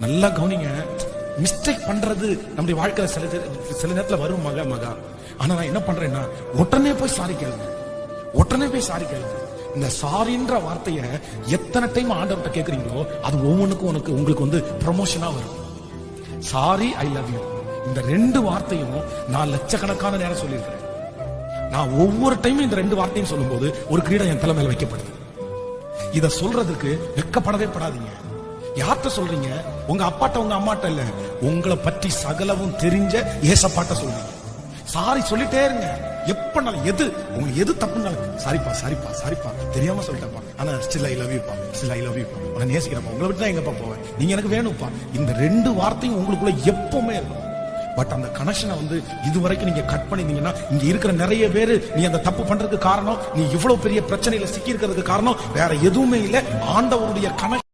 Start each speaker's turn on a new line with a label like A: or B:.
A: நல்லா கவனிங்க. மிஸ்டேக் பண்றது நம்முடைய வாழ்க்கையில சில நேரத்துல வரும் மகா. ஆனா நான் என்ன பண்றேன்னா உடனே போய் சாரி கேளுங்க. இந்த சாரின்ற வார்த்தைய எத்தனை டைம் ஆண்டவர்கிட்ட கேக்குறீங்களோ அது ஒவ்வொன்றுக்கும் உங்களுக்கு வந்து ப்ரமோஷனா வரும். சாரி, ஐ லவ் யூ, இந்த 2 வார்த்தையும் நான் லட்சக்கணக்கான நேரம் சொல்லியிருக்கிறேன். நான் ஒவ்வொரு டைமும் இந்த 2 வார்த்தையும் சொல்லும் போது ஒரு கிரீடம் என் தலை மேல வைக்கப்படுது. இத சொல்றதுக்கு வெட்கப்படவே படாதீங்க. யார்கிட்ட சொல்றீங்க? உங்க அப்பாட்ட, உங்க அம்மாட்ட இல்ல, உங்களை பற்றி சகலவும் தெரிஞ்ச ஏசப்பாட்ட சொல்றீங்க. சாரி சொல்லிட்டே இருங்க. எப்பனாலும் உங்களுக்கு எது தப்புனாலும் சாரிப்பா தெரியாம சொல்லிட்டப்பா, ஆனா ஸ்டில் ஐ லவ் யூ, உன்னை நேசிக்கிறப்பா, உங்களை விட்டு தான் எங்கப்பா போவேன், நீங்க எனக்கு வேணும்ப்பா. இந்த 2 வார்த்தையும் உங்களுக்குள்ள எப்பவுமே இருக்கும். பட் அந்த கனெக்ஷனை வந்து இதுவரைக்கும் நீங்க கட் பண்ணிருந்தீங்கன்னா, இங்க இருக்கிற நிறைய பேரு நீ அந்த தப்பு பண்றதுக்கு காரணம், நீ இவ்வளவு பெரிய பிரச்சனையில சிக்கி இருக்கிறதுக்கு காரணம் வேற எதுவுமே இல்ல, ஆண்டவருடைய கனெக்ஷன்.